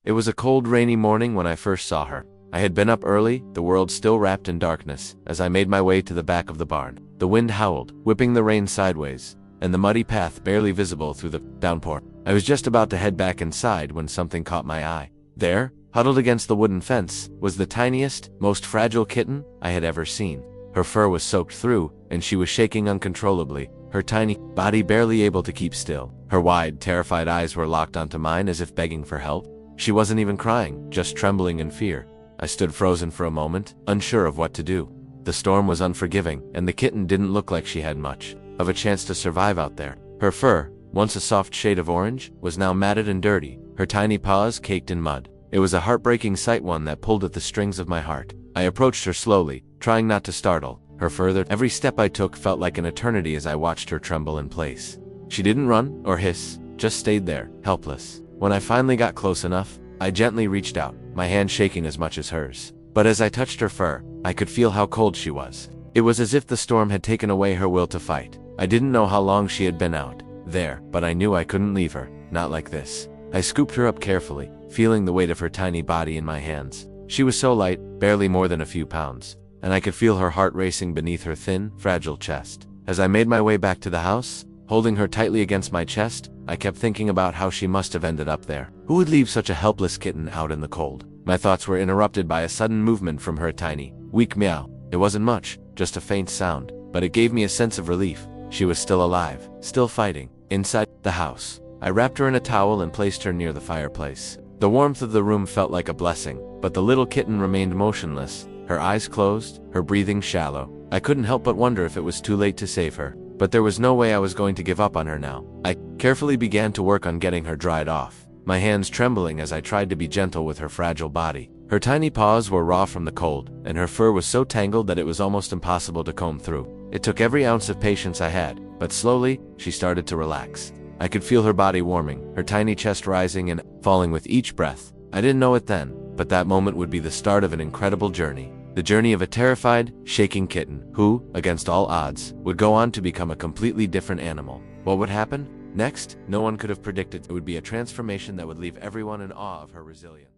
It was a cold, rainy morning when I first saw her. I had been up early, the world still wrapped in darkness, as I made my way to the back of the barn. The wind howled, whipping the rain sideways, and the muddy path barely visible through the downpour. I was just about to head back inside when something caught my eye. There, huddled against the wooden fence, was the tiniest, most fragile kitten I had ever seen. Her fur was soaked through, and she was shaking uncontrollably, her tiny body barely able to keep still. Her wide, terrified eyes were locked onto mine as if begging for help. She wasn't even crying, just trembling in fear. I stood frozen for a moment, unsure of what to do. The storm was unforgiving, and the kitten didn't look like she had much of a chance to survive out there. Her fur, once a soft shade of orange, was now matted and dirty, her tiny paws caked in mud. It was a heartbreaking sight, one that pulled at the strings of my heart. I approached her slowly, trying not to startle her further. Every step I took felt like an eternity as I watched her tremble in place. She didn't run or hiss, just stayed there, helpless. When I finally got close enough, I gently reached out, my hand shaking as much as hers. But as I touched her fur, I could feel how cold she was. It was as if the storm had taken away her will to fight. I didn't know how long she had been out there, but I knew I couldn't leave her, not like this. I scooped her up carefully, feeling the weight of her tiny body in my hands. She was so light, barely more than a few pounds, and I could feel her heart racing beneath her thin, fragile chest. As I made my way back to the house, holding her tightly against my chest, I kept thinking about how she must have ended up there. Who would leave such a helpless kitten out in the cold? My thoughts were interrupted by a sudden movement from her tiny, weak meow. It wasn't much, just a faint sound, but it gave me a sense of relief. She was still alive, still fighting. Inside the house, I wrapped her in a towel and placed her near the fireplace. The warmth of the room felt like a blessing, but the little kitten remained motionless, her eyes closed, her breathing shallow. I couldn't help but wonder if it was too late to save her. But there was no way I was going to give up on her now. I carefully began to work on getting her dried off, my hands trembling as I tried to be gentle with her fragile body. Her tiny paws were raw from the cold, and her fur was so tangled that it was almost impossible to comb through. It took every ounce of patience I had, but slowly, she started to relax. I could feel her body warming, her tiny chest rising and falling with each breath. I didn't know it then, but that moment would be the start of an incredible journey. The journey of a terrified, shaking kitten who, against all odds, would go on to become a completely different animal. What would happen next? No one could have predicted. It would be a transformation that would leave everyone in awe of her resilience.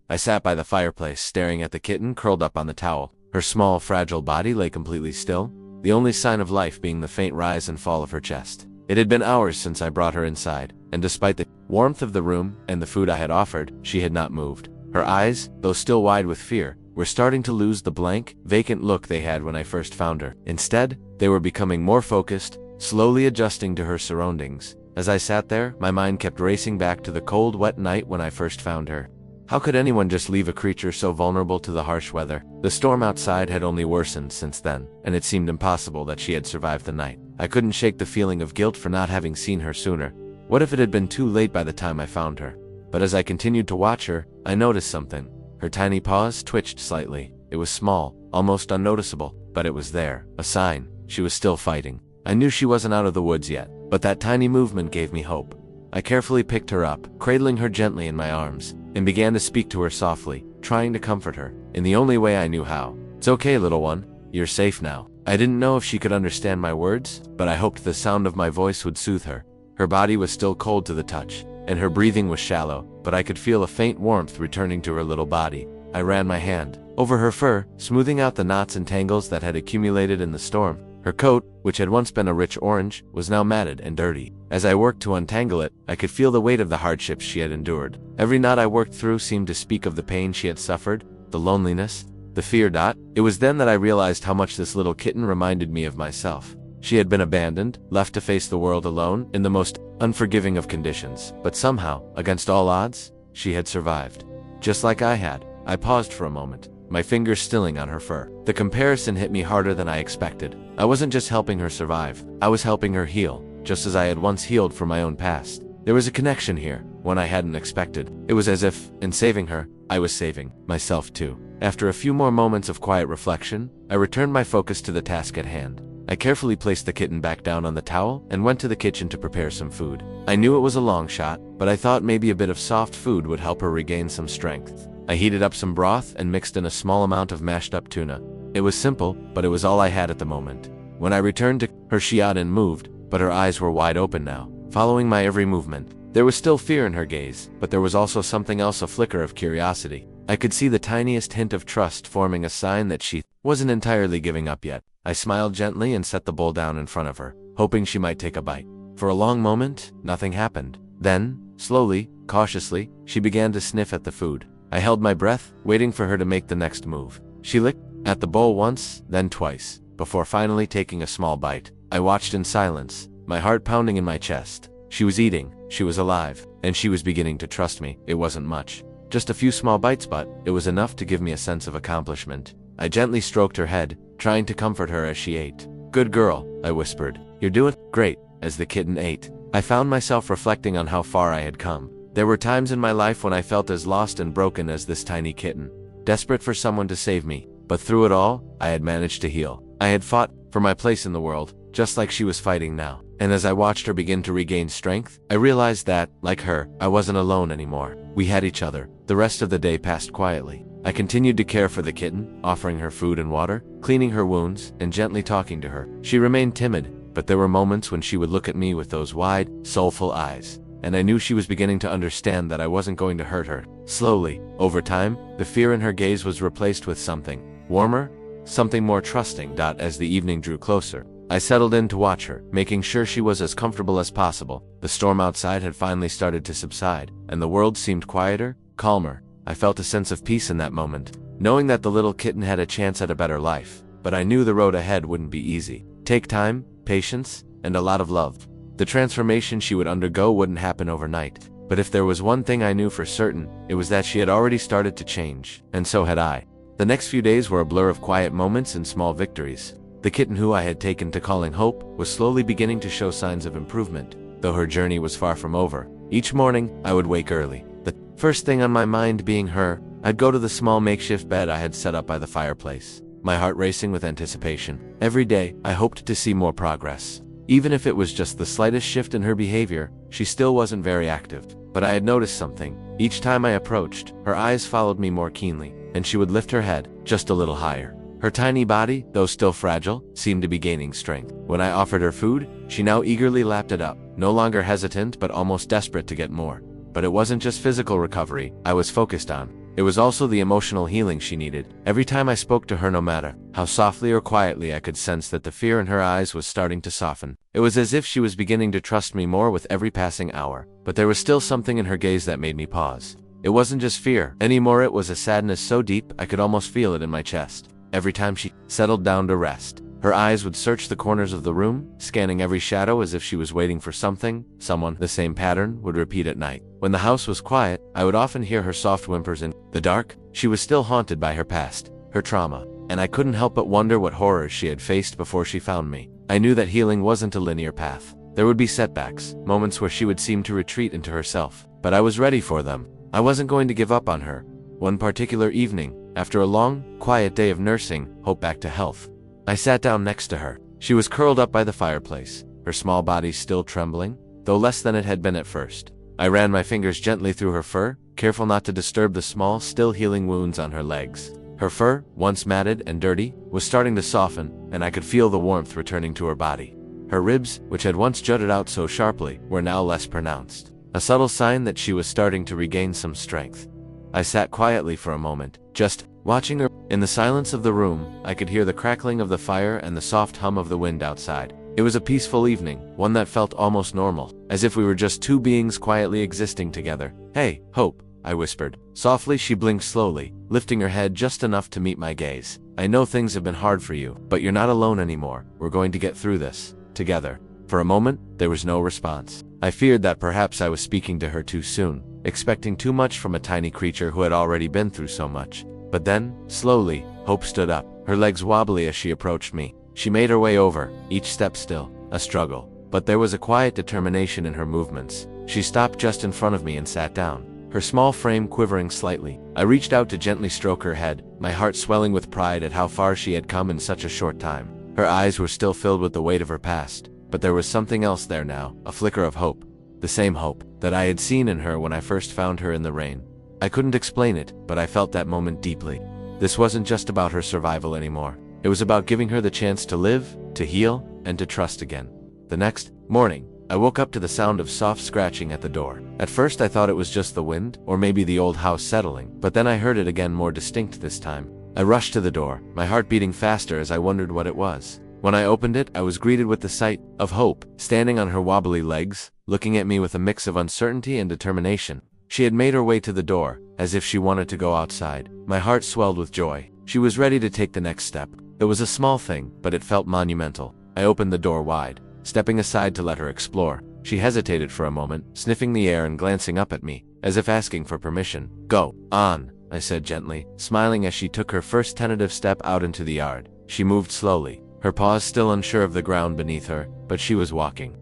I sat by the fireplace, staring at the kitten curled up on the towel. Her small, fragile body lay completely still, the only sign of life being the faint rise and fall of her chest. It had been hours since I brought her inside, and despite the warmth of the room and the food I had offered, she had not moved. Her eyes, though still wide with fear, were starting to lose the blank, vacant look they had when I first found her. Instead, they were becoming more focused, slowly adjusting to her surroundings. As I sat there, my mind kept racing back to the cold, wet night when I first found her. How could anyone just leave a creature so vulnerable to the harsh weather? The storm outside had only worsened since then, and it seemed impossible that she had survived the night. I couldn't shake the feeling of guilt for not having seen her sooner. What if it had been too late by the time I found her? But as I continued to watch her, I noticed something. Her tiny paws twitched slightly. It was small, almost unnoticeable, but it was there, a sign. She was still fighting. I knew she wasn't out of the woods yet, but that tiny movement gave me hope. I carefully picked her up, cradling her gently in my arms, and began to speak to her softly, trying to comfort her, in the only way I knew how. "It's okay, little one. You're safe now." I didn't know if she could understand my words, but I hoped the sound of my voice would soothe her. Her body was still cold to the touch, and her breathing was shallow, but I could feel a faint warmth returning to her little body. I ran my hand over her fur, smoothing out the knots and tangles that had accumulated in the storm. Her coat, which had once been a rich orange, was now matted and dirty. As I worked to untangle it, I could feel the weight of the hardships she had endured. Every knot I worked through seemed to speak of the pain she had suffered, the loneliness, the fear. It was then that I realized how much this little kitten reminded me of myself. She had been abandoned, left to face the world alone, in the most unforgiving of conditions. But somehow, against all odds, she had survived. Just like I had. I paused for a moment, my fingers stilling on her fur. The comparison hit me harder than I expected. I wasn't just helping her survive, I was helping her heal, just as I had once healed from my own past. There was a connection here, one I hadn't expected. It was as if, in saving her, I was saving myself too. After a few more moments of quiet reflection, I returned my focus to the task at hand. I carefully placed the kitten back down on the towel and went to the kitchen to prepare some food. I knew it was a long shot, but I thought maybe a bit of soft food would help her regain some strength. I heated up some broth and mixed in a small amount of mashed up tuna. It was simple, but it was all I had at the moment. When I returned to her, she yawned and moved, but her eyes were wide open now, following my every movement. There was still fear in her gaze, but there was also something else, a flicker of curiosity. I could see the tiniest hint of trust forming, a sign that she wasn't entirely giving up yet. I smiled gently and set the bowl down in front of her, hoping she might take a bite. For a long moment, nothing happened. Then, slowly, cautiously, she began to sniff at the food. I held my breath, waiting for her to make the next move. She licked at the bowl once, then twice, before finally taking a small bite. I watched in silence, my heart pounding in my chest. She was eating, she was alive, and she was beginning to trust me. It wasn't much, just a few small bites, but it was enough to give me a sense of accomplishment. I gently stroked her head, trying to comfort her as she ate. "Good girl," I whispered. "You're doing great." As the kitten ate, I found myself reflecting on how far I had come. There were times in my life when I felt as lost and broken as this tiny kitten, desperate for someone to save me. But through it all, I had managed to heal. I had fought for my place in the world, just like she was fighting now. And as I watched her begin to regain strength, I realized that, like her, I wasn't alone anymore. We had each other. The rest of the day passed quietly. I continued to care for the kitten, offering her food and water, cleaning her wounds, and gently talking to her. She remained timid, but there were moments when she would look at me with those wide, soulful eyes, and I knew she was beginning to understand that I wasn't going to hurt her. Slowly, over time, the fear in her gaze was replaced with something warmer, something more trusting. As the evening drew closer, I settled in to watch her, making sure she was as comfortable as possible. The storm outside had finally started to subside, and the world seemed quieter, calmer. I felt a sense of peace in that moment, knowing that the little kitten had a chance at a better life. But I knew the road ahead wouldn't be easy. Take time, patience, and a lot of love. The transformation she would undergo wouldn't happen overnight. But if there was one thing I knew for certain, it was that she had already started to change, and so had I. The next few days were a blur of quiet moments and small victories. The kitten who I had taken to calling Hope was slowly beginning to show signs of improvement, though her journey was far from over. Each morning, I would wake early, the first thing on my mind being her. I'd go to the small makeshift bed I had set up by the fireplace, my heart racing with anticipation. Every day, I hoped to see more progress. Even if it was just the slightest shift in her behavior, she still wasn't very active. But I had noticed something. Each time I approached, her eyes followed me more keenly, and she would lift her head just a little higher. Her tiny body, though still fragile, seemed to be gaining strength. When I offered her food, she now eagerly lapped it up, no longer hesitant but almost desperate to get more. But it wasn't just physical recovery I was focused on. It was also the emotional healing she needed. Every time I spoke to her, no matter how softly or quietly, I could sense that the fear in her eyes was starting to soften. It was as if she was beginning to trust me more with every passing hour. But there was still something in her gaze that made me pause. It wasn't just fear anymore, it was a sadness so deep I could almost feel it in my chest. Every time she settled down to rest, her eyes would search the corners of the room, scanning every shadow as if she was waiting for someone. The same pattern would repeat at night. When the house was quiet, I would often hear her soft whimpers. In the dark, she was still haunted by her past, her trauma, and I couldn't help but wonder what horrors she had faced before she found me. I knew that healing wasn't a linear path. There would be setbacks, moments where she would seem to retreat into herself, but I was ready for them. I wasn't going to give up on her. One particular evening, after a long, quiet day of nursing Hope back to health, I sat down next to her. She was curled up by the fireplace, her small body still trembling, though less than it had been at first. I ran my fingers gently through her fur, careful not to disturb the small, still healing wounds on her legs. Her fur, once matted and dirty, was starting to soften, and I could feel the warmth returning to her body. Her ribs, which had once jutted out so sharply, were now less pronounced, a subtle sign that she was starting to regain some strength. I sat quietly for a moment, just watching her. In the silence of the room, I could hear the crackling of the fire and the soft hum of the wind outside. It was a peaceful evening, one that felt almost normal, as if we were just two beings quietly existing together. "Hey, Hope," I whispered. Softly, she blinked slowly, lifting her head just enough to meet my gaze. "I know things have been hard for you, but you're not alone anymore. We're going to get through this, together." For a moment, there was no response. I feared that perhaps I was speaking to her too soon, expecting too much from a tiny creature who had already been through so much. But then, slowly, Hope stood up, her legs wobbly as she approached me. She made her way over, each step still a struggle. But there was a quiet determination in her movements. She stopped just in front of me and sat down, her small frame quivering slightly. I reached out to gently stroke her head, my heart swelling with pride at how far she had come in such a short time. Her eyes were still filled with the weight of her past, but there was something else there now, a flicker of hope. The same hope that I had seen in her when I first found her in the rain. I couldn't explain it, but I felt that moment deeply. This wasn't just about her survival anymore. It was about giving her the chance to live, to heal, and to trust again. The next morning, I woke up to the sound of soft scratching at the door. At first I thought it was just the wind, or maybe the old house settling, but then I heard it again, more distinct this time. I rushed to the door, my heart beating faster as I wondered what it was. When I opened it, I was greeted with the sight of Hope, standing on her wobbly legs, looking at me with a mix of uncertainty and determination. She had made her way to the door, as if she wanted to go outside. My heart swelled with joy. She was ready to take the next step. It was a small thing, but it felt monumental. I opened the door wide, stepping aside to let her explore. She hesitated for a moment, sniffing the air and glancing up at me, as if asking for permission. "Go on," I said gently, smiling as she took her first tentative step out into the yard. She moved slowly, her paws still unsure of the ground beneath her, but she was walking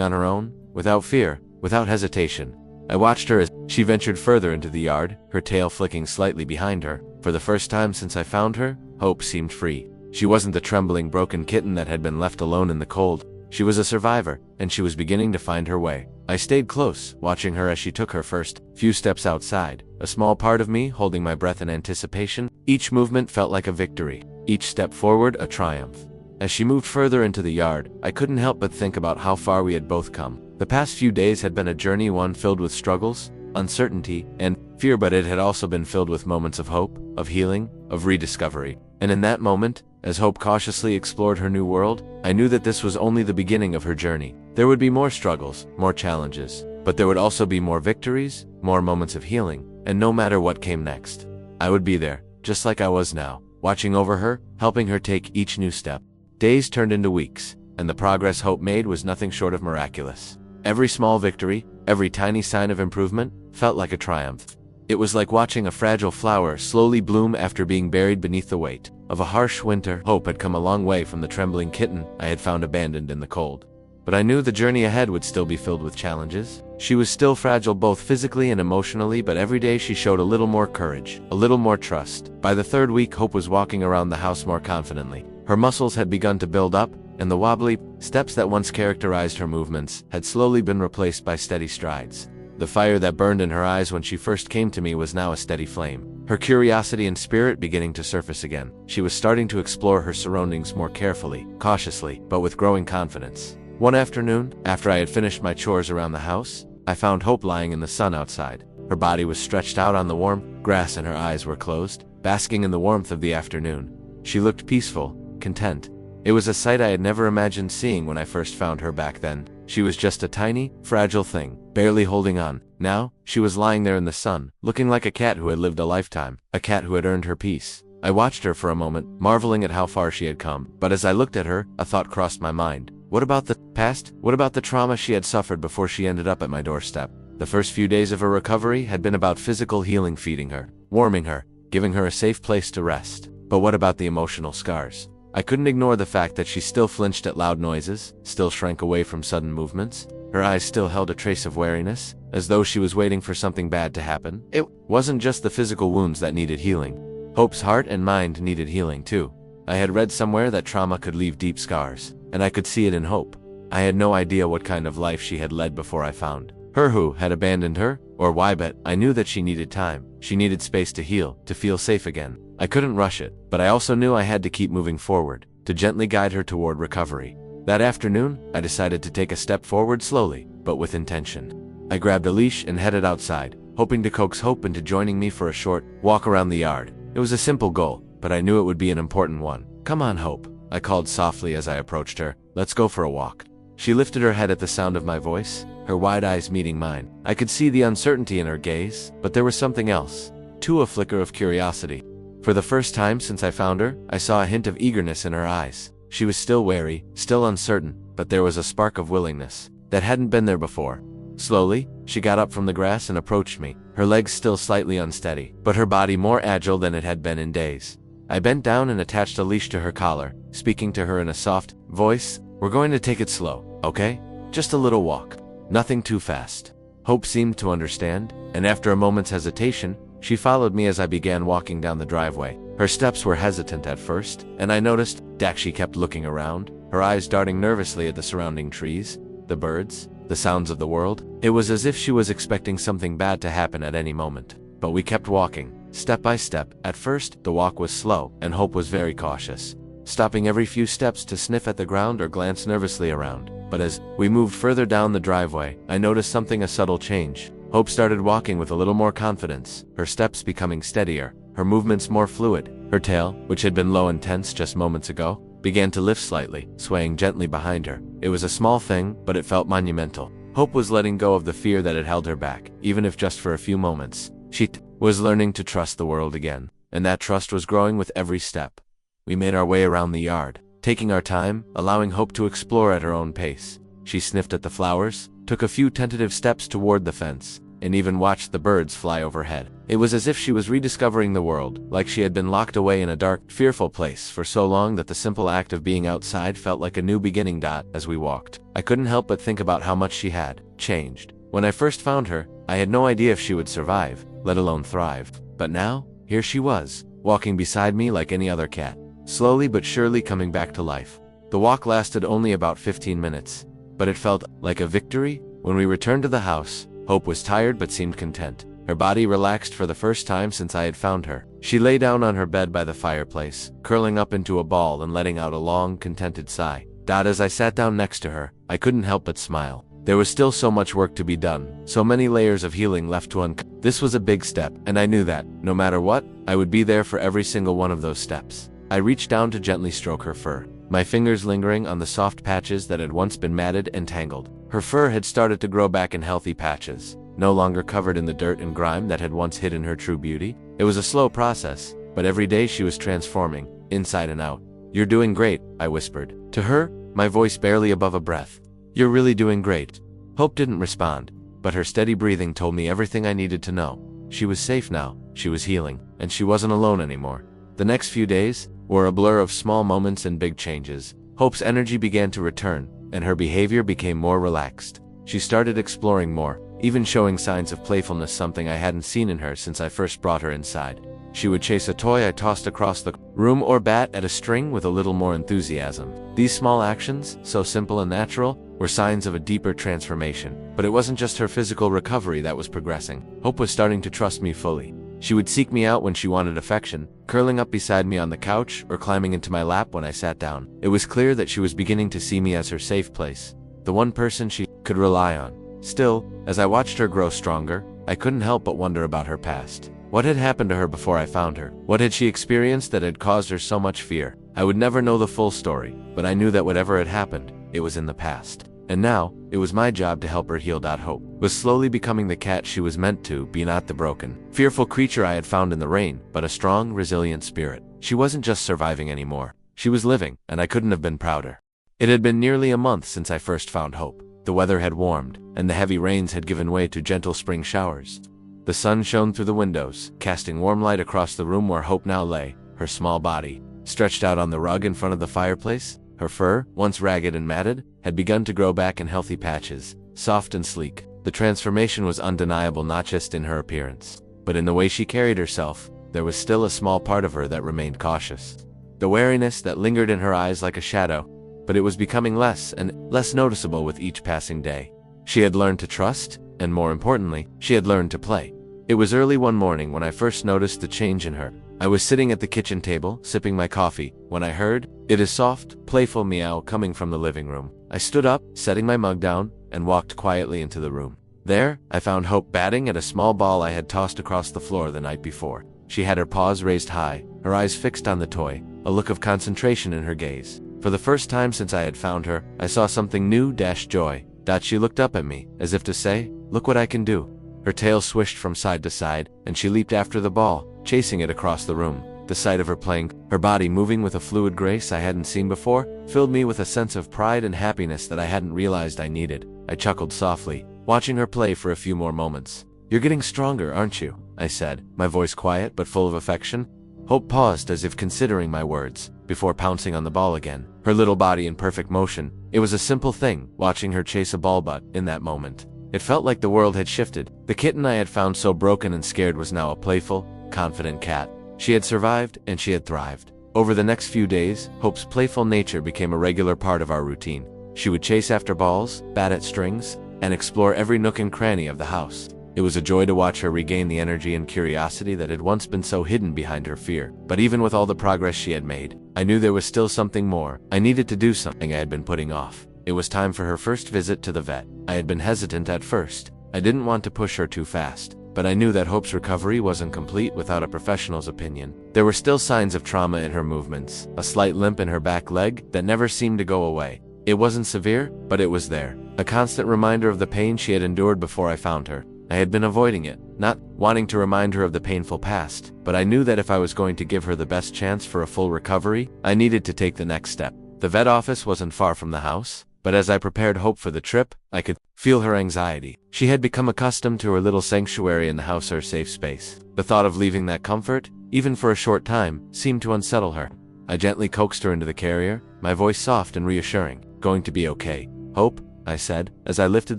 on her own, without fear, without hesitation. I watched her as she ventured further into the yard, her tail flicking slightly behind her. For the first time since I found her, Hope seemed free. She wasn't the trembling, broken kitten that had been left alone in the cold. She was a survivor, and she was beginning to find her way. I stayed close, watching her as she took her first few steps outside, a small part of me holding my breath in anticipation. Each movement felt like a victory, each step forward a triumph. As she moved further into the yard, I couldn't help but think about how far we had both come. The past few days had been a journey, one filled with struggles, uncertainty, and fear, but it had also been filled with moments of hope, of healing, of rediscovery. And in that moment, as Hope cautiously explored her new world, I knew that this was only the beginning of her journey. There would be more struggles, more challenges, but there would also be more victories, more moments of healing, and no matter what came next, I would be there, just like I was now, watching over her, helping her take each new step. Days turned into weeks, and the progress Hope made was nothing short of miraculous. Every small victory, every tiny sign of improvement, felt like a triumph. It was like watching a fragile flower slowly bloom after being buried beneath the weight of a harsh winter. Hope had come a long way from the trembling kitten I had found abandoned in the cold. But I knew the journey ahead would still be filled with challenges. She was still fragile both physically and emotionally, but every day she showed a little more courage, a little more trust. By the third week, Hope was walking around the house more confidently. Her muscles had begun to build up, and the wobbly steps that once characterized her movements had slowly been replaced by steady strides. The fire that burned in her eyes when she first came to me was now a steady flame, her curiosity and spirit beginning to surface again. She was starting to explore her surroundings more carefully, cautiously, but with growing confidence. One afternoon, after I had finished my chores around the house, I found Hope lying in the sun outside. Her body was stretched out on the warm grass and her eyes were closed, basking in the warmth of the afternoon. She looked peaceful, content. It was a sight I had never imagined seeing when I first found her back then. She was just a tiny, fragile thing, barely holding on. Now, she was lying there in the sun, looking like a cat who had lived a lifetime, a cat who had earned her peace. I watched her for a moment, marveling at how far she had come. But as I looked at her, a thought crossed my mind. What about the past? What about the trauma she had suffered before she ended up at my doorstep? The first few days of her recovery had been about physical healing, feeding her, warming her, giving her a safe place to rest. But what about the emotional scars? I couldn't ignore the fact that she still flinched at loud noises, still shrank away from sudden movements. Her eyes still held a trace of wariness, as though she was waiting for something bad to happen. It wasn't just the physical wounds that needed healing. Hope's heart and mind needed healing too. I had read somewhere that trauma could leave deep scars, and I could see it in Hope. I had no idea what kind of life she had led before I found her who had abandoned her, or why, but I knew that she needed time. She needed space to heal, to feel safe again. I couldn't rush it, but I also knew I had to keep moving forward, to gently guide her toward recovery. That afternoon, I decided to take a step forward slowly, but with intention. I grabbed a leash and headed outside, hoping to coax Hope into joining me for a short walk around the yard. It was a simple goal, but I knew it would be an important one. "Come on, Hope," I called softly as I approached her. "Let's go for a walk." She lifted her head at the sound of my voice, her wide eyes meeting mine. I could see the uncertainty in her gaze, but there was something else, too, a flicker of curiosity. For the first time since I found her, I saw a hint of eagerness in her eyes. She was still wary, still uncertain, but there was a spark of willingness that hadn't been there before. Slowly, she got up from the grass and approached me, her legs still slightly unsteady, but her body more agile than it had been in days. I bent down and attached a leash to her collar, speaking to her in a soft voice. "We're going to take it slow, okay? Just a little walk. Nothing too fast." Hope seemed to understand, and after a moment's hesitation, she followed me as I began walking down the driveway. Her steps were hesitant at first, and I noticed that she kept looking around, her eyes darting nervously at the surrounding trees, the birds, the sounds of the world. It was as if she was expecting something bad to happen at any moment. But we kept walking, step by step. At first, the walk was slow, and Hope was very cautious, stopping every few steps to sniff at the ground or glance nervously around. But as we moved further down the driveway, I noticed something, a subtle change. Hope started walking with a little more confidence, her steps becoming steadier, her movements more fluid. Her tail, which had been low and tense just moments ago, began to lift slightly, swaying gently behind her. It was a small thing, but it felt monumental. Hope was letting go of the fear that had held her back, even if just for a few moments. She was learning to trust the world again, and that trust was growing with every step. We made our way around the yard, taking our time, allowing Hope to explore at her own pace. She sniffed at the flowers, took a few tentative steps toward the fence, and even watched the birds fly overhead. It was as if she was rediscovering the world, like she had been locked away in a dark, fearful place for so long that the simple act of being outside felt like a new beginning. As we walked, I couldn't help but think about how much she had changed. When I first found her, I had no idea if she would survive, let alone thrive. But now, here she was, walking beside me like any other cat, slowly but surely coming back to life. The walk lasted only about 15 minutes, but it felt like a victory. When we returned to the house, Hope was tired but seemed content. Her body relaxed for the first time since I had found her. She lay down on her bed by the fireplace, curling up into a ball and letting out a long, contented sigh. As I sat down next to her, I couldn't help but smile. There was still so much work to be done, so many layers of healing left to uncover. This was a big step, and I knew that, no matter what, I would be there for every single one of those steps. I reached down to gently stroke her fur, my fingers lingering on the soft patches that had once been matted and tangled. Her fur had started to grow back in healthy patches, no longer covered in the dirt and grime that had once hidden her true beauty. It was a slow process, but every day she was transforming, inside and out. "You're doing great," I whispered to her, my voice barely above a breath. "You're really doing great." Hope didn't respond, but her steady breathing told me everything I needed to know. She was safe now, she was healing, and she wasn't alone anymore. The next few days were a blur of small moments and big changes. Hope's energy began to return, and her behavior became more relaxed. She started exploring more, even showing signs of playfulness, something I hadn't seen in her since I first brought her inside. She would chase a toy I tossed across the room or bat at a string with a little more enthusiasm. These small actions, so simple and natural, were signs of a deeper transformation. But it wasn't just her physical recovery that was progressing. Hope was starting to trust me fully. She would seek me out when she wanted affection, curling up beside me on the couch or climbing into my lap when I sat down. It was clear that she was beginning to see me as her safe place, the one person she could rely on. Still, as I watched her grow stronger, I couldn't help but wonder about her past. What had happened to her before I found her? What had she experienced that had caused her so much fear? I would never know the full story, but I knew that whatever had happened, it was in the past. And now, it was my job to help her heal. Hope was slowly becoming the cat she was meant to be, not the broken, fearful creature I had found in the rain, but a strong, resilient spirit. She wasn't just surviving anymore. She was living, and I couldn't have been prouder. It had been nearly a month since I first found Hope. The weather had warmed, and the heavy rains had given way to gentle spring showers. The sun shone through the windows, casting warm light across the room where Hope now lay, her small body stretched out on the rug in front of the fireplace. Her fur, once ragged and matted, had begun to grow back in healthy patches, soft and sleek. The transformation was undeniable, not just in her appearance, but in the way she carried herself. There was still a small part of her that remained cautious, the wariness that lingered in her eyes like a shadow, but it was becoming less and less noticeable with each passing day. She had learned to trust, and more importantly, she had learned to play. It was early one morning when I first noticed the change in her. I was sitting at the kitchen table, sipping my coffee, when I heard a soft, playful meow coming from the living room. I stood up, setting my mug down, and walked quietly into the room. There, I found Hope batting at a small ball I had tossed across the floor the night before. She had her paws raised high, her eyes fixed on the toy, a look of concentration in her gaze. For the first time since I had found her, I saw something new, joy. She looked up at me, as if to say, "Look what I can do." Her tail swished from side to side, and she leaped after the ball, chasing it across the room. The sight of her playing, her body moving with a fluid grace I hadn't seen before, filled me with a sense of pride and happiness that I hadn't realized I needed. I chuckled softly, watching her play for a few more moments. "You're getting stronger, aren't you?" I said, my voice quiet but full of affection. Hope paused as if considering my words, before pouncing on the ball again, her little body in perfect motion. It was a simple thing, watching her chase a ball, but in that moment, it felt like the world had shifted. The kitten I had found so broken and scared was now a playful, confident cat. She had survived, and she had thrived. Over the next few days, Hope's playful nature became a regular part of our routine. She would chase after balls, bat at strings, and explore every nook and cranny of the house. It was a joy to watch her regain the energy and curiosity that had once been so hidden behind her fear. But even with all the progress she had made, I knew there was still something more. I needed to do something I had been putting off. It was time for her first visit to the vet. I had been hesitant at first. I didn't want to push her too fast, but I knew that Hope's recovery wasn't complete without a professional's opinion. There were still signs of trauma in her movements, a slight limp in her back leg that never seemed to go away. It wasn't severe, but it was there, a constant reminder of the pain she had endured before I found her. I had been avoiding it, not wanting to remind her of the painful past, but I knew that if I was going to give her the best chance for a full recovery, I needed to take the next step. The vet office wasn't far from the house, but as I prepared Hope for the trip, I could feel her anxiety. She had become accustomed to her little sanctuary in the house, her safe space. The thought of leaving that comfort, even for a short time, seemed to unsettle her. I gently coaxed her into the carrier, my voice soft and reassuring. "Going to be okay, Hope," I said, as I lifted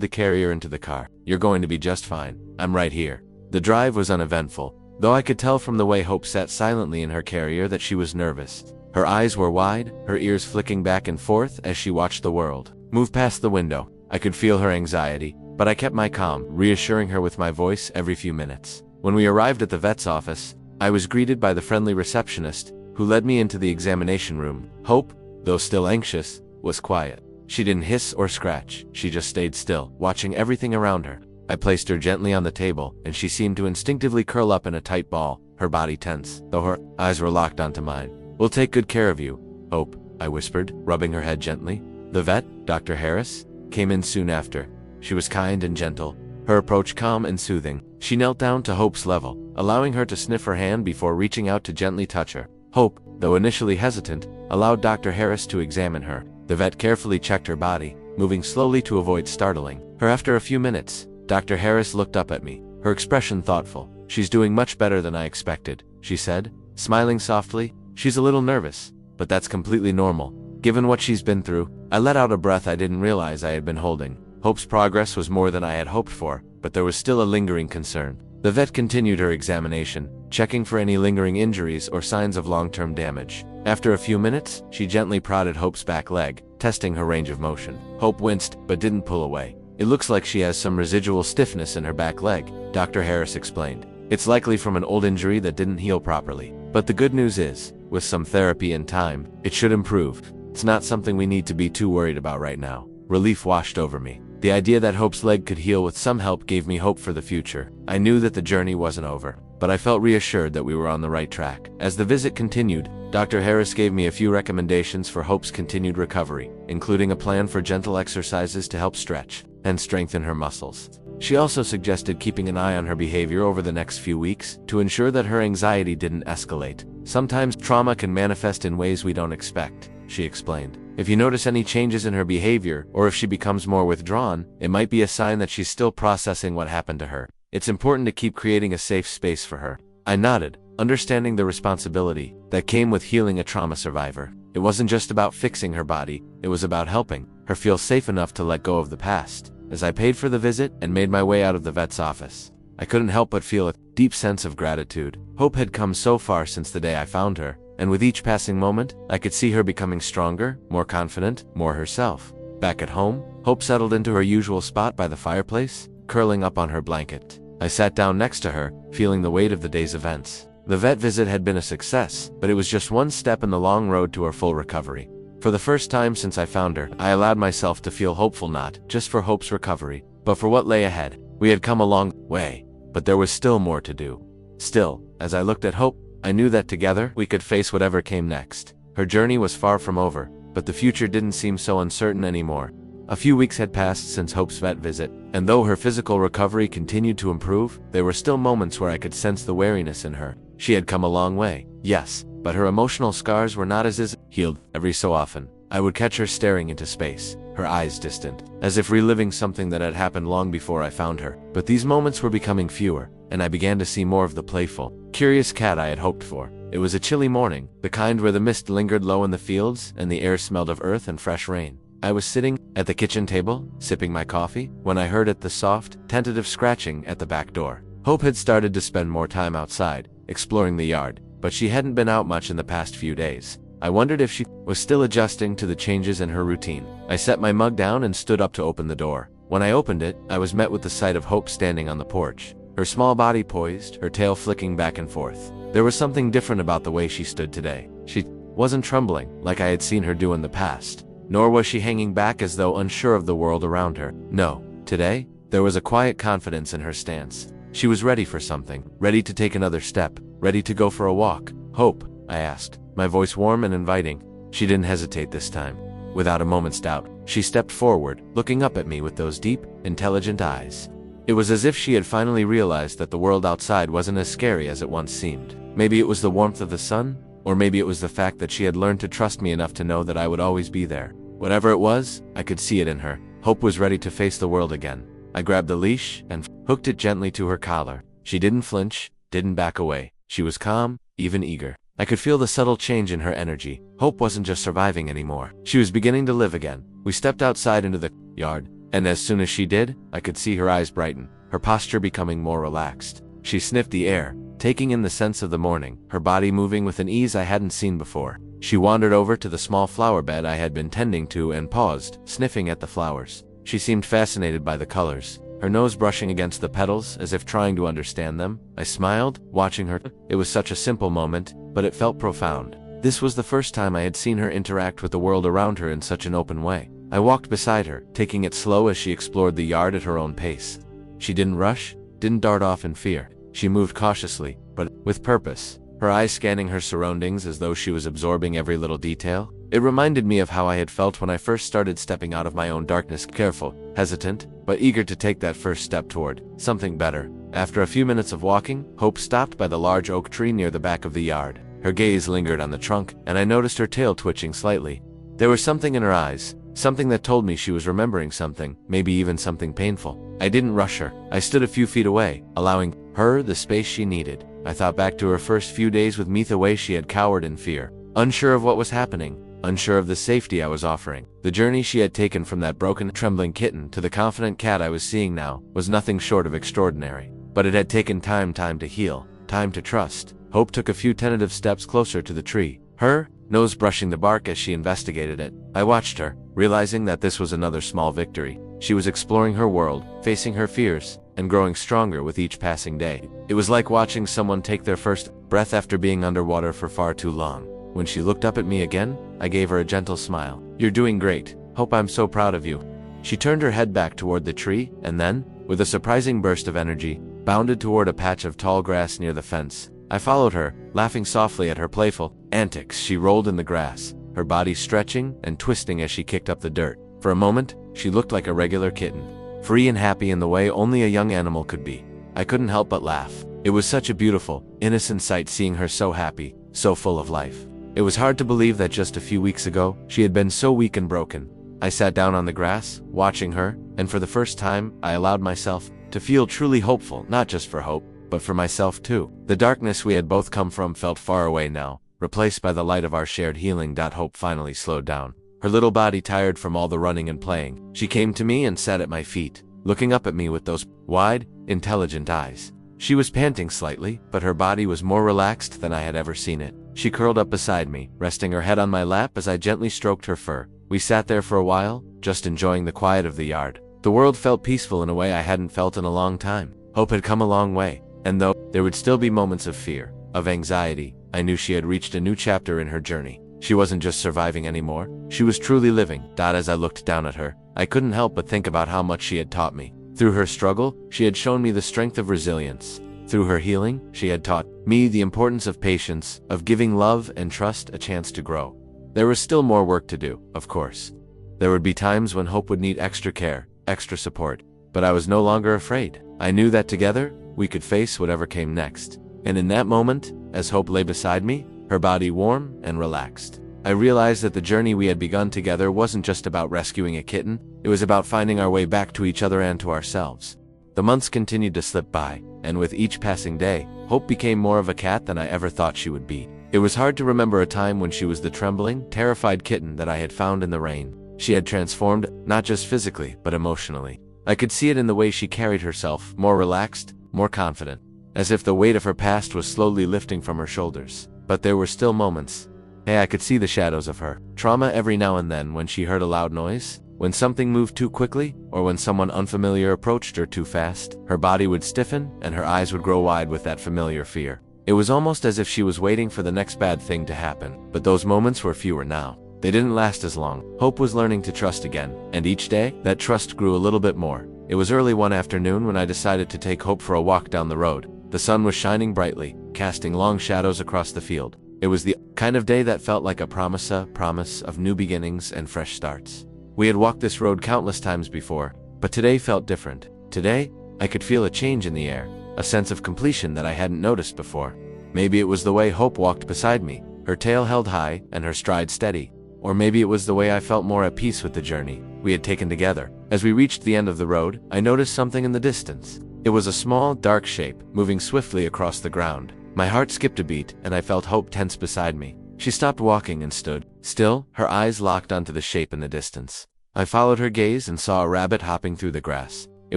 the carrier into the car. "You're going to be just fine. I'm right here." The drive was uneventful, though I could tell from the way Hope sat silently in her carrier that she was nervous. Her eyes were wide, her ears flicking back and forth as she watched the world move past the window. I could feel her anxiety, but I kept my calm, reassuring her with my voice every few minutes. When we arrived at the vet's office, I was greeted by the friendly receptionist, who led me into the examination room. Hope, though still anxious, was quiet. She didn't hiss or scratch, she just stayed still, watching everything around her. I placed her gently on the table, and she seemed to instinctively curl up in a tight ball, her body tense, though her eyes were locked onto mine. "We'll take good care of you, Hope," I whispered, rubbing her head gently. The vet, Dr. Harris, came in soon after. She was kind and gentle, her approach calm and soothing. She knelt down to Hope's level, allowing her to sniff her hand before reaching out to gently touch her. Hope, though initially hesitant, allowed Dr. Harris to examine her. The vet carefully checked her body, moving slowly to avoid startling her. After a few minutes, Dr. Harris looked up at me, her expression thoughtful. "She's doing much better than I expected," she said, smiling softly. "She's a little nervous, but that's completely normal, given what she's been through." I let out a breath I didn't realize I had been holding. Hope's progress was more than I had hoped for, but there was still a lingering concern. The vet continued her examination, checking for any lingering injuries or signs of long-term damage. After a few minutes, she gently prodded Hope's back leg, testing her range of motion. Hope winced, but didn't pull away. "It looks like she has some residual stiffness in her back leg," Dr. Harris explained. "It's likely from an old injury that didn't heal properly. But the good news is, with some therapy and time, it should improve. It's not something we need to be too worried about right now." Relief washed over me. The idea that Hope's leg could heal with some help gave me hope for the future. I knew that the journey wasn't over, but I felt reassured that we were on the right track. As the visit continued, Dr. Harris gave me a few recommendations for Hope's continued recovery, including a plan for gentle exercises to help stretch and strengthen her muscles. She also suggested keeping an eye on her behavior over the next few weeks to ensure that her anxiety didn't escalate. "Sometimes trauma can manifest in ways we don't expect," she explained. "If you notice any changes in her behavior, or if she becomes more withdrawn, it might be a sign that she's still processing what happened to her. It's important to keep creating a safe space for her." I nodded, understanding the responsibility that came with healing a trauma survivor. It wasn't just about fixing her body, it was about helping her feel safe enough to let go of the past. As I paid for the visit and made my way out of the vet's office, I couldn't help but feel a deep sense of gratitude. Hope had come so far since the day I found her, and with each passing moment, I could see her becoming stronger, more confident, more herself. Back at home, Hope settled into her usual spot by the fireplace, curling up on her blanket. I sat down next to her, feeling the weight of the day's events. The vet visit had been a success, but it was just one step in the long road to her full recovery. For the first time since I found her, I allowed myself to feel hopeful, not just for Hope's recovery, but for what lay ahead. We had come a long way, but there was still more to do. Still, as I looked at Hope, I knew that together we could face whatever came next. Her journey was far from over, but the future didn't seem so uncertain anymore. A few weeks had passed since Hope's vet visit, and though her physical recovery continued to improve, there were still moments where I could sense the wariness in her. She had come a long way, yes, but her emotional scars were not as healed. Every so often, I would catch her staring into space, her eyes distant, as if reliving something that had happened long before I found her. But these moments were becoming fewer, and I began to see more of the playful, curious cat I had hoped for. It was a chilly morning, the kind where the mist lingered low in the fields and the air smelled of earth and fresh rain. I was sitting at the kitchen table, sipping my coffee, when I heard the soft, tentative scratching at the back door. Hope had started to spend more time outside, exploring the yard, but she hadn't been out much in the past few days. I wondered if she was still adjusting to the changes in her routine. I set my mug down and stood up to open the door. When I opened it, I was met with the sight of Hope standing on the porch, her small body poised, her tail flicking back and forth. There was something different about the way she stood today. She wasn't trembling, like I had seen her do in the past. nor was she hanging back as though unsure of the world around her. No, today, there was a quiet confidence in her stance. She was ready for something, ready to take another step, ready to go for a walk. "Hope?" I asked, my voice warm and inviting. She didn't hesitate this time. Without a moment's doubt, she stepped forward, looking up at me with those deep, intelligent eyes. It was as if she had finally realized that the world outside wasn't as scary as it once seemed. Maybe it was the warmth of the sun, or maybe it was the fact that she had learned to trust me enough to know that I would always be there. Whatever it was, I could see it in her. Hope was ready to face the world again. I grabbed the leash and hooked it gently to her collar. She didn't flinch, didn't back away. She was calm, even eager. I could feel the subtle change in her energy. Hope wasn't just surviving anymore. She was beginning to live again. We stepped outside into the yard, and as soon as she did, I could see her eyes brighten, her posture becoming more relaxed. She sniffed the air, taking in the scents of the morning, her body moving with an ease I hadn't seen before. She wandered over to the small flower bed I had been tending to and paused, sniffing at the flowers. She seemed fascinated by the colors, her nose brushing against the petals as if trying to understand them. I smiled, watching her. It was such a simple moment, but it felt profound. This was the first time I had seen her interact with the world around her in such an open way. I walked beside her, taking it slow as she explored the yard at her own pace. She didn't rush, didn't dart off in fear. She moved cautiously, but with purpose, her eyes scanning her surroundings as though she was absorbing every little detail. It reminded me of how I had felt when I first started stepping out of my own darkness, careful, hesitant, but eager to take that first step toward something better. After a few minutes of walking, Hope stopped by the large oak tree near the back of the yard. Her gaze lingered on the trunk, and I noticed her tail twitching slightly. There was something in her eyes, something that told me she was remembering something, maybe even something painful. I didn't rush her. I stood a few feet away, allowing her the space she needed. I thought back to her first few days with me, the way she had cowered in fear, unsure of what was happening, unsure of the safety I was offering. The journey she had taken from that broken, trembling kitten to the confident cat I was seeing now was nothing short of extraordinary. But it had taken time to heal, time to trust. Hope took a few tentative steps closer to the tree, her nose brushing the bark as she investigated it. I watched her, realizing that this was another small victory. She was exploring her world, facing her fears, and growing stronger with each passing day. It was like watching someone take their first breath after being underwater for far too long. When she looked up at me again, I gave her a gentle smile. "You're doing great. Hope, I'm so proud of you." She turned her head back toward the tree, and then, with a surprising burst of energy, bounded toward a patch of tall grass near the fence. I followed her, laughing softly at her playful antics. She rolled in the grass, her body stretching and twisting as she kicked up the dirt. For a moment, she looked like a regular kitten, free and happy in the way only a young animal could be. I couldn't help but laugh. It was such a beautiful, innocent sight seeing her so happy, so full of life. It was hard to believe that just a few weeks ago, she had been so weak and broken. I sat down on the grass, watching her, and for the first time, I allowed myself to feel truly hopeful, not just for Hope, but for myself too. The darkness we had both come from felt far away now, replaced by the light of our shared healing. Hope finally slowed down, her little body tired from all the running and playing. She came to me and sat at my feet, looking up at me with those wide, intelligent eyes. She was panting slightly, but her body was more relaxed than I had ever seen it. She curled up beside me, resting her head on my lap as I gently stroked her fur. We sat there for a while, just enjoying the quiet of the yard. The world felt peaceful in a way I hadn't felt in a long time. Hope had come a long way, and though there would still be moments of fear, of anxiety, I knew she had reached a new chapter in her journey. She wasn't just surviving anymore, she was truly living. As I looked down at her, I couldn't help but think about how much she had taught me. Through her struggle, she had shown me the strength of resilience. Through her healing, she had taught me the importance of patience, of giving love and trust a chance to grow. There was still more work to do, of course. There would be times when Hope would need extra care, extra support, but I was no longer afraid. I knew that together, we could face whatever came next. And in that moment, as Hope lay beside me, her body warm and relaxed, I realized that the journey we had begun together wasn't just about rescuing a kitten, it was about finding our way back to each other and to ourselves. The months continued to slip by, and with each passing day, Hope became more of a cat than I ever thought she would be. It was hard to remember a time when she was the trembling, terrified kitten that I had found in the rain. She had transformed, not just physically, but emotionally. I could see it in the way she carried herself, more relaxed, more confident, as if the weight of her past was slowly lifting from her shoulders. But there were still moments. I could see the shadows of her trauma every now and then, when she heard a loud noise, when something moved too quickly, or when someone unfamiliar approached her too fast. Her body would stiffen, and her eyes would grow wide with that familiar fear. It was almost as if she was waiting for the next bad thing to happen, but those moments were fewer now. they didn't last as long. Hope was learning to trust again, and each day, that trust grew a little bit more. It was early one afternoon when I decided to take Hope for a walk down the road. The sun was shining brightly, casting long shadows across the field. It was the kind of day that felt like a promise of new beginnings and fresh starts. We had walked this road countless times before, but today felt different. Today, I could feel a change in the air, a sense of completion that I hadn't noticed before. Maybe it was the way Hope walked beside me, her tail held high and her stride steady. Or maybe it was the way I felt more at peace with the journey we had taken together. As we reached the end of the road, I noticed something in the distance. It was a small, dark shape, moving swiftly across the ground. My heart skipped a beat, and I felt Hope tense beside me. She stopped walking and stood still, her eyes locked onto the shape in the distance. I followed her gaze and saw a rabbit hopping through the grass. It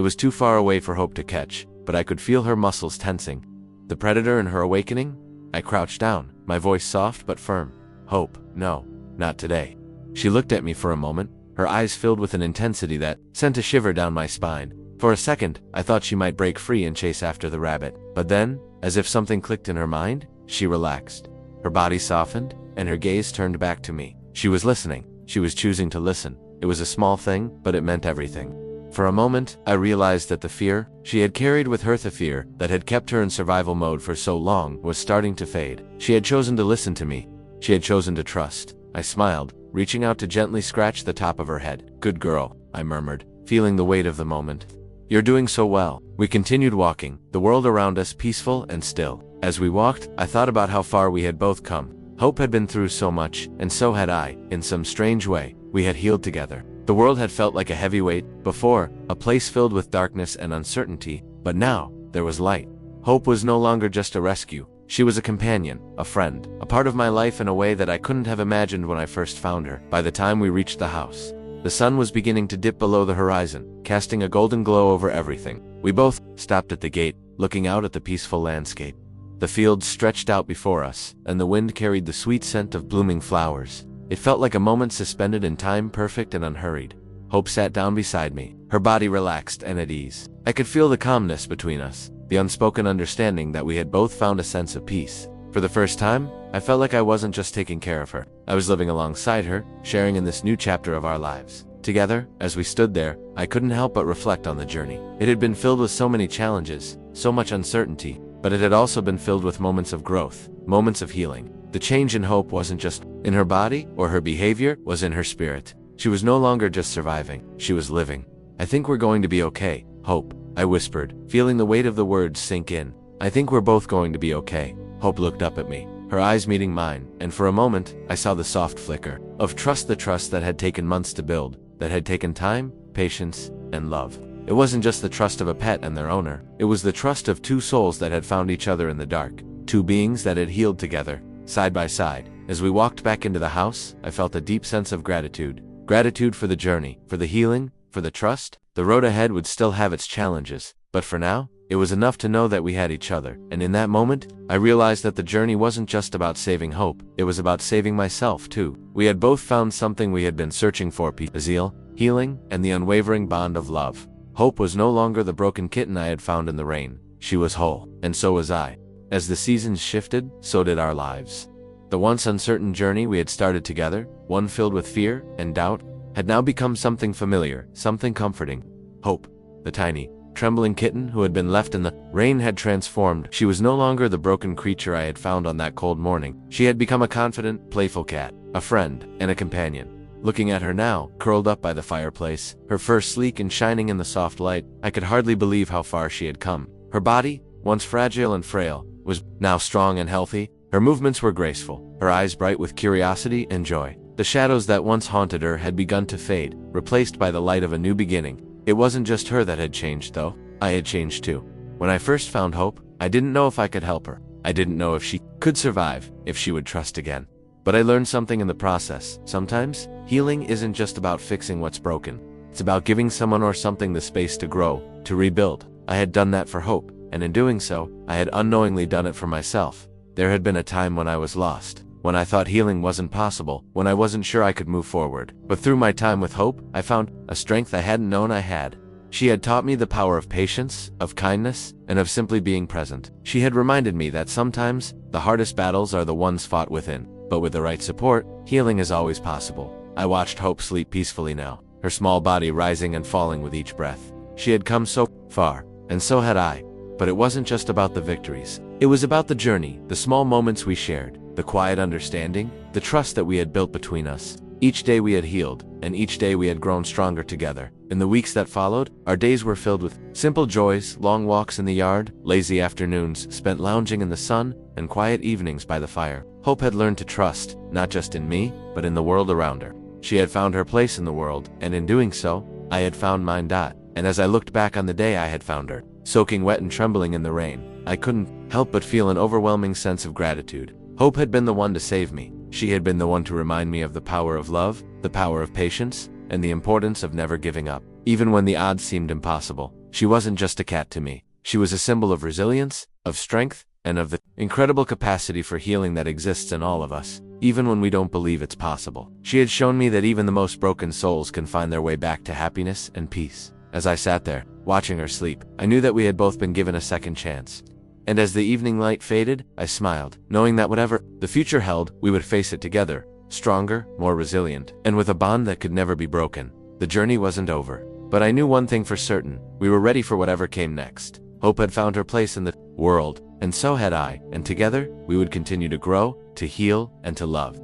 was too far away for Hope to catch, but I could feel her muscles tensing. The predator in her awakening? I crouched down, my voice soft but firm. Hope, no, not today. She looked at me for a moment, her eyes filled with an intensity that sent a shiver down my spine. For a second, I thought she might break free and chase after the rabbit. But then, as if something clicked in her mind, she relaxed. Her body softened, and her gaze turned back to me. She was listening. She was choosing to listen. It was a small thing, but it meant everything. For a moment, I realized that the fear she had carried with her, the fear that had kept her in survival mode for so long, was starting to fade. She had chosen to listen to me. She had chosen to trust. I smiled, reaching out to gently scratch the top of her head. Good girl, I murmured, feeling the weight of the moment. You're doing so well. We continued walking, the world around us peaceful and still. As we walked, I thought about how far we had both come. Hope had been through so much, and so had I. In some strange way, we had healed together. The world had felt like a heavy weight before, a place filled with darkness and uncertainty, but now, there was light. Hope was no longer just a rescue. She was a companion, a friend, a part of my life in a way that I couldn't have imagined when I first found her. By the time we reached the house, the sun was beginning to dip below the horizon, casting a golden glow over everything. We both stopped at the gate, looking out at the peaceful landscape. The fields stretched out before us, and the wind carried the sweet scent of blooming flowers. It felt like a moment suspended in time, perfect and unhurried. Hope sat down beside me, her body relaxed and at ease. I could feel the calmness between us, the unspoken understanding that we had both found a sense of peace. For the first time, I felt like I wasn't just taking care of her. I was living alongside her, sharing in this new chapter of our lives. Together, as we stood there, I couldn't help but reflect on the journey. It had been filled with so many challenges, so much uncertainty, but it had also been filled with moments of growth, moments of healing. The change in Hope wasn't just in her body or her behavior, was in her spirit. She was no longer just surviving, she was living. I think we're going to be okay, Hope, I whispered, feeling the weight of the words sink in. I think we're both going to be okay. Hope looked up at me, her eyes meeting mine, and for a moment, I saw the soft flicker of trust, the trust that had taken months to build, that had taken time, patience, and love. It wasn't just the trust of a pet and their owner, it was the trust of two souls that had found each other in the dark, two beings that had healed together, side by side. As we walked back into the house, I felt a deep sense of gratitude. Gratitude for the journey, for the healing, for the trust. The road ahead would still have its challenges, but for now, it was enough to know that we had each other. And in that moment, I realized that the journey wasn't just about saving Hope, it was about saving myself too. We had both found something we had been searching for: peace, healing, and the unwavering bond of love. Hope was no longer the broken kitten I had found in the rain. She was whole, and so was I. As the seasons shifted, so did our lives. The once uncertain journey we had started together, one filled with fear and doubt, had now become something familiar, something comforting. Hope, the tiny, trembling kitten who had been left in the rain, had transformed. She was no longer the broken creature I had found on that cold morning. She had become a confident, playful cat, a friend, and a companion. Looking at her now, curled up by the fireplace, her fur sleek and shining in the soft light, I could hardly believe how far she had come. Her body, once fragile and frail, was now strong and healthy. Her movements were graceful, her eyes bright with curiosity and joy. The shadows that once haunted her had begun to fade, replaced by the light of a new beginning. It wasn't just her that had changed, though. I had changed too. When I first found Hope, I didn't know if I could help her. I didn't know if she could survive, if she would trust again. But I learned something in the process. Sometimes, healing isn't just about fixing what's broken. It's about giving someone or something the space to grow, to rebuild. I had done that for Hope, and in doing so, I had unknowingly done it for myself. There had been a time when I was lost, when I thought healing wasn't possible, when I wasn't sure I could move forward. But through my time with Hope, I found a strength I hadn't known I had. She had taught me the power of patience, of kindness, and of simply being present. She had reminded me that sometimes, the hardest battles are the ones fought within. but with the right support, healing is always possible. I watched Hope sleep peacefully now, her small body rising and falling with each breath. She had come so far, and so had I. But it wasn't just about the victories. It was about the journey, the small moments we shared, the quiet understanding, the trust that we had built between us. Each day we had healed, and each day we had grown stronger together. In the weeks that followed, our days were filled with simple joys, long walks in the yard, lazy afternoons spent lounging in the sun, and quiet evenings by the fire. Hope had learned to trust, not just in me, but in the world around her. She had found her place in the world, and in doing so, I had found mine. And as I looked back on the day I had found her, soaking wet and trembling in the rain, I couldn't help but feel an overwhelming sense of gratitude. Hope had been the one to save me. She had been the one to remind me of the power of love, the power of patience, and the importance of never giving up. Even when the odds seemed impossible, she wasn't just a cat to me. She was a symbol of resilience, of strength, and of the incredible capacity for healing that exists in all of us, even when we don't believe it's possible. She had shown me that even the most broken souls can find their way back to happiness and peace. As I sat there, watching her sleep, I knew that we had both been given a second chance. And as the evening light faded, I smiled, knowing that whatever the future held, we would face it together, stronger, more resilient, and with a bond that could never be broken. The journey wasn't over, but I knew one thing for certain: we were ready for whatever came next. Hope had found her place in the world, and so had I, and together, we would continue to grow, to heal, and to love.